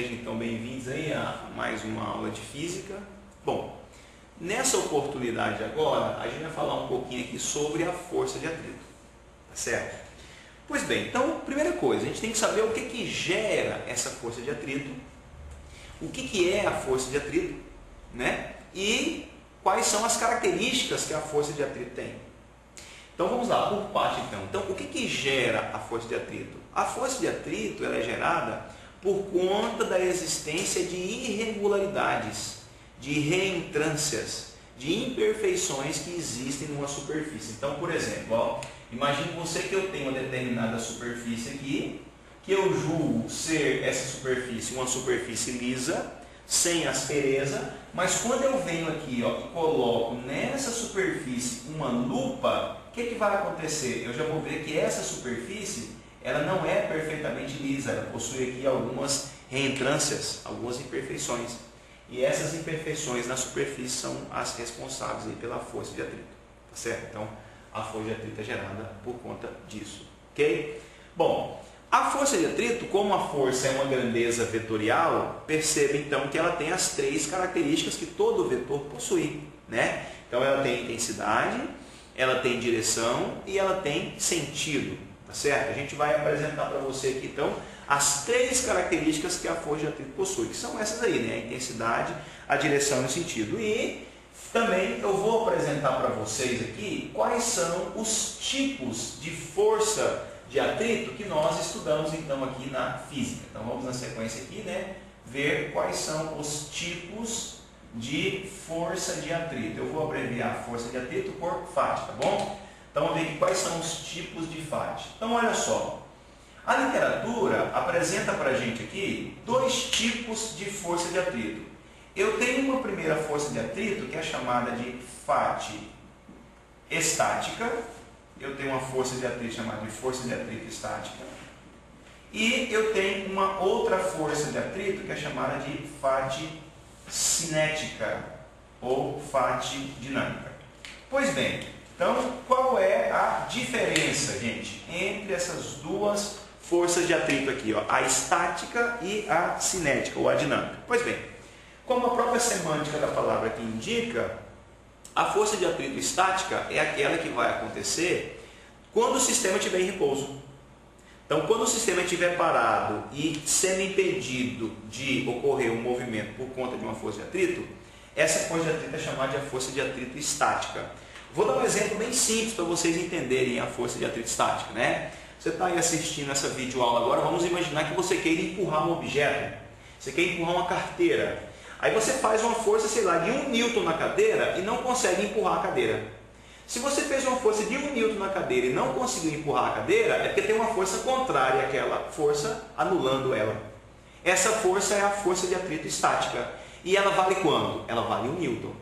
Sejam então bem-vindos aí a mais uma aula de física. Bom, nessa oportunidade agora, a gente vai falar um pouquinho aqui sobre a força de atrito, tá certo? Pois bem, então, primeira coisa, a gente tem que saber o que gera essa força de atrito, o que é a força de atrito, né? E quais são as características que a força de atrito tem. Então vamos lá, por parte então. Então, o que gera a força de atrito? A força de atrito ela é gerada por conta da existência de irregularidades, de reentrâncias, de imperfeições que existem numa superfície. Então, por exemplo, imagine você que eu tenho uma determinada superfície aqui, que eu julgo ser essa superfície uma superfície lisa, sem aspereza, mas quando eu venho aqui e coloco nessa superfície uma lupa, o que vai acontecer? Eu já vou ver que essa superfície ela não é perfeitamente lisa, ela possui aqui algumas reentrâncias, algumas imperfeições. E essas imperfeições na superfície são as responsáveis aí pela força de atrito, tá certo? Então, a força de atrito é gerada por conta disso, ok? Bom, a força de atrito, como a força é uma grandeza vetorial, perceba então que ela tem as três características que todo vetor possui, né? Então, ela tem intensidade, ela tem direção e ela tem sentido. Tá certo? A gente vai apresentar para você aqui então as três características que a força de atrito possui, que são essas aí, né? A intensidade, a direção e o sentido. E também eu vou apresentar para vocês aqui quais são os tipos de força de atrito que nós estudamos então aqui na física. Então vamos na sequência aqui, né? Ver quais são os tipos de força de atrito. Eu vou abreviar a força de atrito por FAT, tá bom? Então, vamos ver aqui quais são os tipos de FAT. Então, olha só. A literatura apresenta para a gente aqui dois tipos de força de atrito. Eu tenho uma primeira força de atrito, que é chamada de FAT estática. Eu tenho uma força de atrito chamada de força de atrito estática. E eu tenho uma outra força de atrito, que é chamada de FAT cinética, ou FAT dinâmica. Pois bem, então, qual é a diferença, gente, entre essas duas forças de atrito aqui, a estática e a cinética, ou a dinâmica? Pois bem, como a própria semântica da palavra aqui indica, a força de atrito estática é aquela que vai acontecer quando o sistema estiver em repouso. Então, quando o sistema estiver parado e sendo impedido de ocorrer um movimento por conta de uma força de atrito, essa força de atrito é chamada de força de atrito estática. Vou dar um exemplo bem simples para vocês entenderem a força de atrito estática, né? Você está aí assistindo essa videoaula agora, vamos imaginar que você queira empurrar um objeto. Você quer empurrar uma carteira. Aí você faz uma força, sei lá, de 1 Newton na cadeira e não consegue empurrar a cadeira. Se você fez uma força de 1 Newton na cadeira e não conseguiu empurrar a cadeira, é porque tem uma força contrária àquela força, anulando ela. Essa força é a força de atrito estática. E ela vale quanto? Ela vale 1 Newton.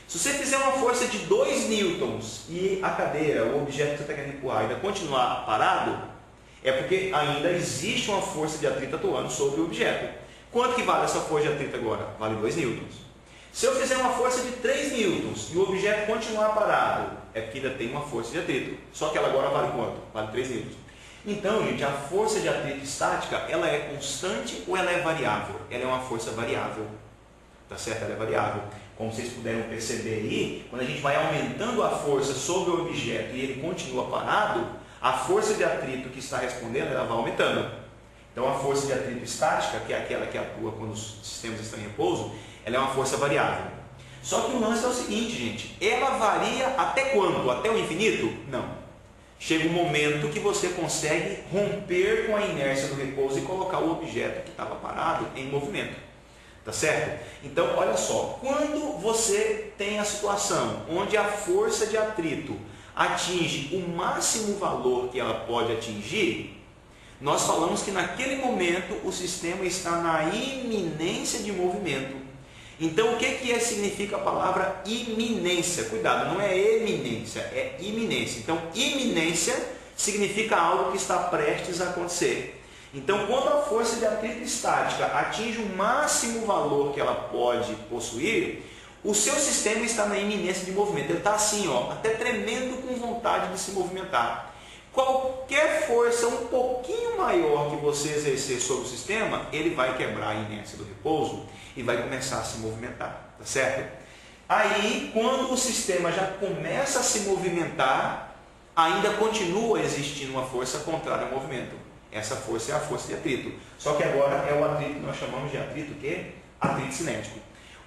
Se você fizer uma força de 2 newtons e a cadeira, o objeto que você está querendo empurrar, ainda continuar parado, é porque ainda existe uma força de atrito atuando sobre o objeto. Quanto que vale essa força de atrito agora? Vale 2 newtons. Se eu fizer uma força de 3 newtons e o objeto continuar parado, é porque ainda tem uma força de atrito. Só que ela agora vale quanto? Vale 3 newtons. Então, gente, a força de atrito estática, ela é constante ou ela é variável? Ela é uma força variável. Tá certo? Ela é variável. Como vocês puderam perceber aí, quando a gente vai aumentando a força sobre o objeto e ele continua parado, a força de atrito que está respondendo, ela vai aumentando. Então, a força de atrito estática, que é aquela que atua quando os sistemas estão em repouso, ela é uma força variável. Só que o lance é o seguinte, gente, ela varia até quando? Até o infinito? Não. Chega um momento que você consegue romper com a inércia do repouso e colocar o objeto que estava parado em movimento. Tá certo? Então, olha só, quando você tem a situação onde a força de atrito atinge o máximo valor que ela pode atingir, nós falamos que naquele momento o sistema está na iminência de movimento. Então, o que significa a palavra iminência? Cuidado, não é eminência, é iminência. Então, iminência significa algo que está prestes a acontecer. Então, quando a força de atrito estática atinge o máximo valor que ela pode possuir, o seu sistema está na iminência de movimento. Ele está assim, até tremendo com vontade de se movimentar. qualquer força um pouquinho maior que você exercer sobre o sistema, ele vai quebrar a inércia do repouso e vai começar a se movimentar, tá certo? Aí, quando o sistema já começa a se movimentar, ainda continua existindo uma força contrária ao movimento. Essa força é a força de atrito. Só que agora é o atrito que nós chamamos de atrito o quê? Atrito cinético.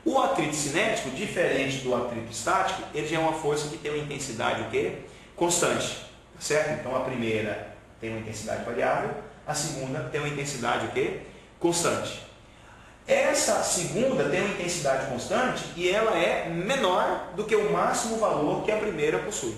O atrito cinético, diferente do atrito estático, ele já é uma força que tem uma intensidade o quê? Constante. Certo? Então a primeira tem uma intensidade variável, a segunda tem uma intensidade o quê? Constante. Essa segunda tem uma intensidade constante e ela é menor do que o máximo valor que a primeira possui.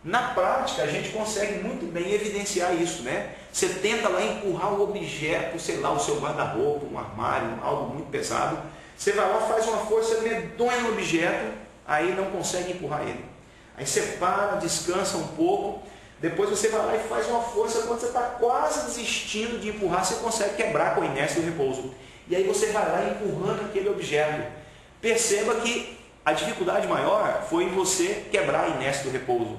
Na prática, a gente consegue muito bem evidenciar isso, né? Você tenta lá empurrar o objeto, sei lá, o seu guarda-roupa, um armário, algo muito pesado. Você vai lá, faz uma força medonha no objeto, aí não consegue empurrar ele. Aí você para, descansa um pouco, depois você vai lá e faz uma força, quando você está quase desistindo de empurrar, você consegue quebrar com a inércia do repouso. E aí você vai lá empurrando aquele objeto. Perceba que a dificuldade maior foi em você quebrar a inércia do repouso.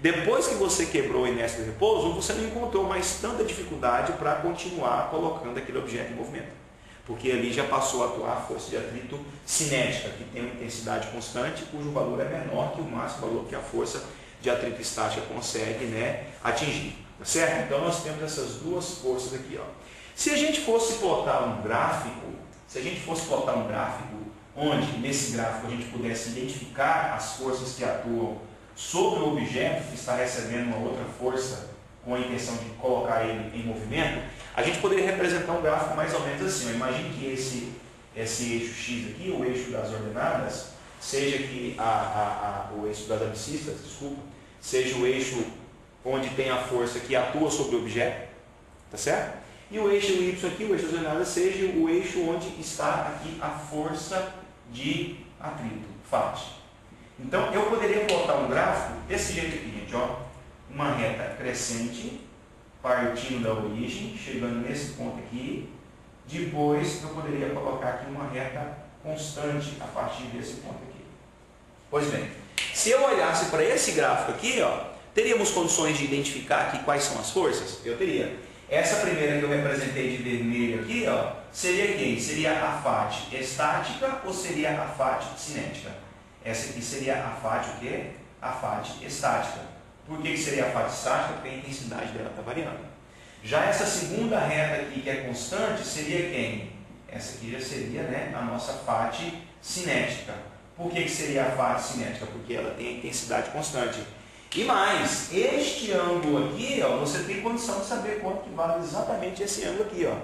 Depois que você quebrou a inércia do repouso, você não encontrou mais tanta dificuldade para continuar colocando aquele objeto em movimento. Porque ali já passou a atuar a força de atrito cinética, que tem uma intensidade constante, cujo valor é menor que o máximo valor que a força de atrito estática consegue, né, atingir. Tá certo? Então nós temos essas duas forças aqui. Ó. Se a gente fosse plotar um gráfico, onde nesse gráfico a gente pudesse identificar as forças que atuam sobre o objeto que está recebendo uma outra força com a intenção de colocar ele em movimento, a gente poderia representar um gráfico mais ou menos assim. Imagine que esse eixo X aqui, o eixo das ordenadas, seja que o eixo das abscissas, desculpa, seja o eixo onde tem a força que atua sobre o objeto, tá certo? E o eixo Y aqui, o eixo das ordenadas, seja o eixo onde está aqui a força de atrito, FAT. Então, eu poderia plotar um gráfico desse jeito aqui, gente, ó, uma reta crescente, partindo da origem, chegando nesse ponto aqui. Depois, eu poderia colocar aqui uma reta constante a partir desse ponto aqui. Pois bem, se eu olhasse para esse gráfico aqui, ó, teríamos condições de identificar aqui quais são as forças? Eu teria. Essa primeira que eu representei de vermelho aqui, ó, seria quem? Seria a FAT estática ou seria a FAT cinética? Essa aqui seria a FAT o quê? A FAT estática. Por que seria a FAT estática? Porque a intensidade dela está variando. Já essa segunda reta aqui, que é constante, seria quem? Essa aqui já seria, né, a nossa FAT cinética. Por que seria a FAT cinética? Porque ela tem a intensidade constante. E mais, este ângulo aqui, ó, você tem condição de saber quanto que vale exatamente esse ângulo aqui, ó.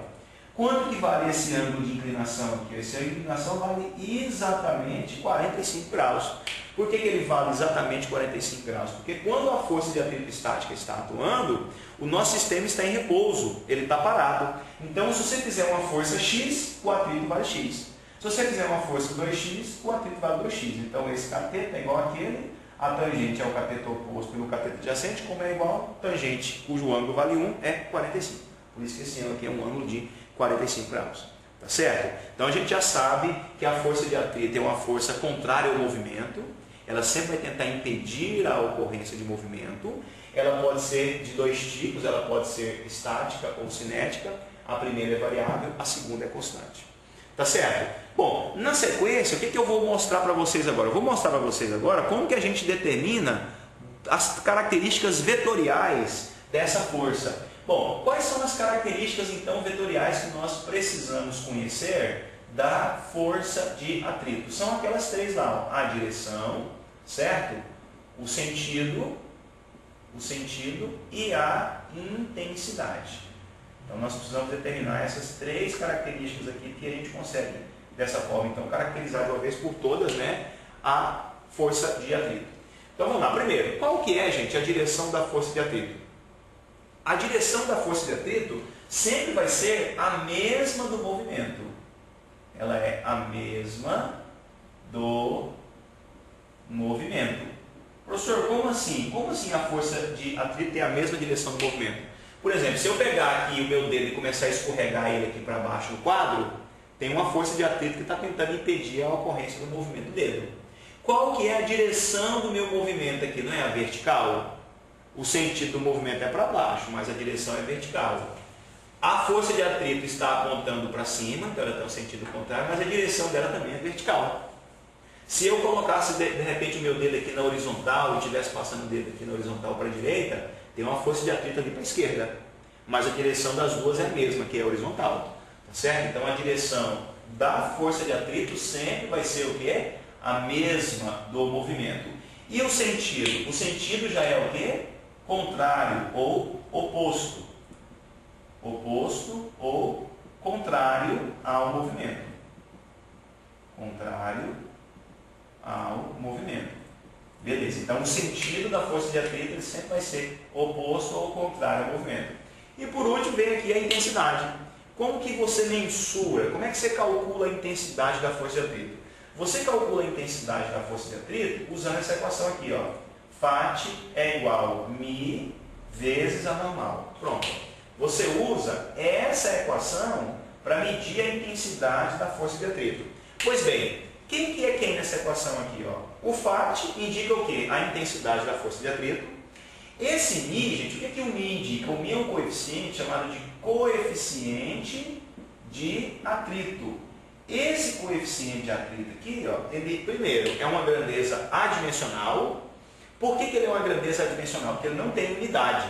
Quanto que vale esse ângulo de inclinação aqui? Esse ângulo de inclinação vale exatamente 45 graus. Por que ele vale exatamente 45 graus? Porque quando a força de atrito estática está atuando, o nosso sistema está em repouso, ele está parado. Então, se você fizer uma força X, o atrito vale X. Se você fizer uma força 2x, o atrito vale 2x. Então, esse cateto é igual àquele, a tangente é o cateto oposto pelo cateto adjacente, como é igual, tangente, cujo ângulo vale 1, é 45. Por isso que esse ângulo aqui é um ângulo de 45 graus. Tá certo? Então a gente já sabe que a força de atrito é uma força contrária ao movimento, ela sempre vai tentar impedir a ocorrência de movimento. Ela pode ser de dois tipos, ela pode ser estática ou cinética. A primeira é variável, a segunda é constante. Tá certo? Bom, na sequência, o que eu vou mostrar para vocês agora? Eu vou mostrar para vocês agora como que a gente determina as características vetoriais dessa força. Bom, quais são as características então vetoriais que nós precisamos conhecer da força de atrito? São aquelas três lá, ó. A direção, certo? O sentido e a intensidade. Então nós precisamos determinar essas três características aqui que a gente consegue dessa forma, então, caracterizar de uma vez por todas, né, a força de atrito. Então vamos lá, primeiro, qual que é, gente, a direção da força de atrito? A direção da força de atrito sempre vai ser a mesma do movimento. Ela é a mesma do movimento. Professor, como assim? Como assim a força de atrito tem a mesma direção do movimento? Por exemplo, se eu pegar aqui o meu dedo e começar a escorregar ele aqui para baixo no quadro, tem uma força de atrito que está tentando impedir a ocorrência do movimento do dedo. Qual que é a direção do meu movimento aqui? Não é a vertical? o sentido do movimento é para baixo, mas a direção é vertical. A força de atrito está apontando para cima, então ela tem um sentido contrário, mas a direção dela também é vertical. Se eu colocasse de repente o meu dedo aqui na horizontal e estivesse passando o dedo aqui na horizontal para a direita, tem uma força de atrito ali para a esquerda, mas a direção das duas é a mesma, que é horizontal, tá certo? Então a direção da força de atrito sempre vai ser o quê? A mesma do movimento. E o sentido? O sentido já é o quê? Contrário ou oposto. Oposto ou contrário ao movimento. Contrário ao movimento. Beleza, então o sentido da força de atrito ele sempre vai ser oposto ou contrário ao movimento. E por último vem aqui a intensidade. Como que você mensura, como é que você calcula a intensidade da força de atrito? Você calcula a intensidade da força de atrito usando essa equação aqui, ó. Φ é igual a μ vezes a normal. Pronto. Você usa essa equação para medir a intensidade da força de atrito. Pois bem, quem que é quem nessa equação aqui? Ó? O Φ indica o quê? A intensidade da força de atrito. Esse μ, gente, o que, que o μ indica? O μ é um coeficiente chamado de coeficiente de atrito. Esse coeficiente de atrito aqui, ó, ele, primeiro, é uma grandeza adimensional. Por que ele é uma grandeza adimensional? Porque ele não tem unidade.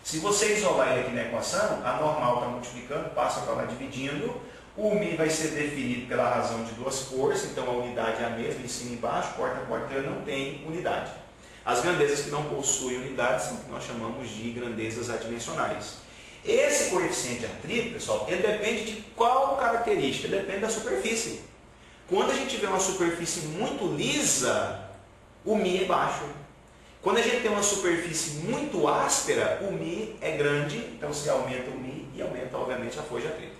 Se você isolar ele aqui na equação, a normal está multiplicando, passa para lá dividindo. O μ vai ser definido pela razão de duas forças, então a unidade é a mesma, em cima e embaixo, porta a porta, ele não tem unidade. As grandezas que não possuem unidade são o que nós chamamos de grandezas adimensionais. Esse coeficiente de atrito, pessoal, ele depende de qual característica? Ele depende da superfície. Quando a gente vê uma superfície muito lisa, o μ é baixo. Quando a gente tem uma superfície muito áspera, o μ é grande, então se aumenta o μ e aumenta, obviamente, a força de atrito.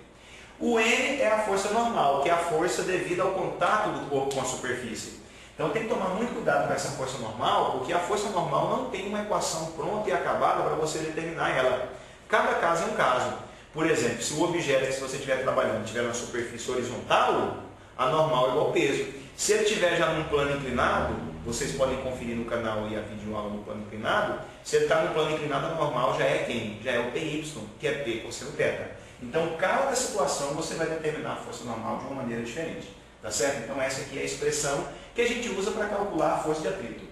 O N é a força normal, que é a força devida ao contato do corpo com a superfície. Então tem que tomar muito cuidado com essa força normal, porque a força normal não tem uma equação pronta e acabada para você determinar ela. Cada caso é um caso. Por exemplo, se o objeto que você estiver trabalhando tiver uma superfície horizontal, a normal é igual ao peso. Se ele estiver já num plano inclinado, vocês podem conferir no canal aí a videoaula no plano inclinado, se ele está no plano inclinado, a normal já é quem? Já é o PY, que é P cosseno θ. Então, cada situação você vai determinar a força normal de uma maneira diferente. Tá certo? Então, essa aqui é a expressão que a gente usa para calcular a força de atrito.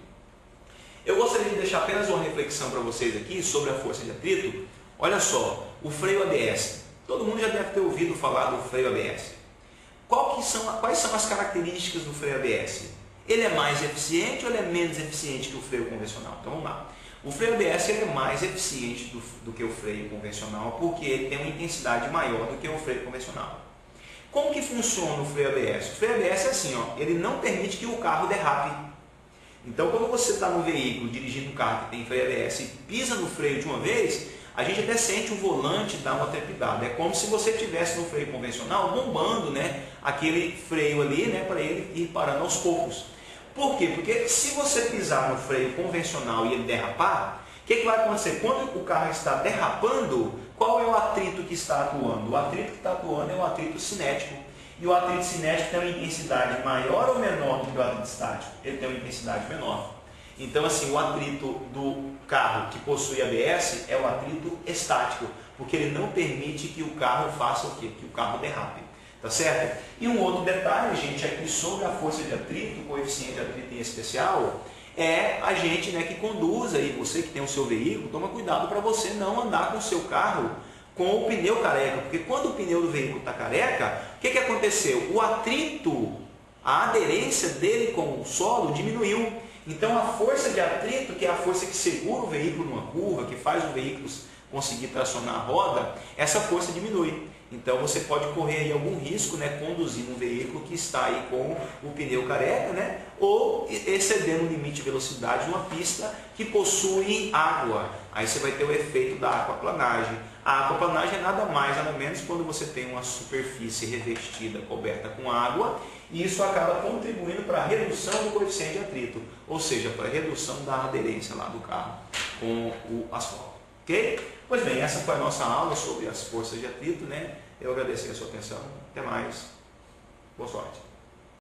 Eu gostaria de deixar apenas uma reflexão para vocês aqui sobre a força de atrito. Olha só, o freio ABS. Todo mundo já deve ter ouvido falar do freio ABS. Quais são as características do freio ABS? Ele é mais eficiente ou ele é menos eficiente que o freio convencional? Então, vamos lá. O freio ABS ele é mais eficiente do que o freio convencional porque ele tem uma intensidade maior do que o freio convencional. Como que funciona o freio ABS? O freio ABS é assim, ó, ele não permite que o carro derrape. Então, quando você está no veículo dirigindo um carro que tem freio ABS e pisa no freio de uma vez, a gente até sente o volante dar uma trepidada. É como se você estivesse no freio convencional bombando, né, aquele freio ali, né, para ele ir parando aos poucos. Por quê? Porque se você pisar no freio convencional e ele derrapar, o que vai acontecer? Quando o carro está derrapando, qual é o atrito que está atuando? O atrito que está atuando é o atrito cinético. E o atrito cinético tem uma intensidade maior ou menor do que o atrito estático? Ele tem uma intensidade menor. Então, assim, o atrito do carro que possui ABS é o atrito estático, porque ele não permite que o carro faça o quê? Que o carro derrape. Tá certo? E um outro detalhe, gente, aqui sobre a força de atrito, o coeficiente de atrito em especial, é a gente, né, que conduz aí, você que tem o seu veículo, toma cuidado para você não andar com o seu carro com o pneu careca, porque quando o pneu do veículo está careca, o que aconteceu? O atrito, a aderência dele com o solo diminuiu. Então a força de atrito, que é a força que segura o veículo numa curva, que faz o veículo conseguir tracionar a roda, essa força diminui. Então você pode correr aí algum risco, né, conduzindo um veículo que está aí com o pneu careca, né, ou excedendo o limite de velocidade numa pista que possui água. Aí você vai ter o efeito da aquaplanagem. A aquaplanagem é nada mais, nada menos quando você tem uma superfície revestida, coberta com água, e isso acaba contribuindo para a redução do coeficiente de atrito, ou seja, para a redução da aderência lá do carro com o asfalto. Ok? Pois bem, essa foi a nossa aula sobre as forças de atrito, né? Eu agradeço a sua atenção. Até mais. Boa sorte.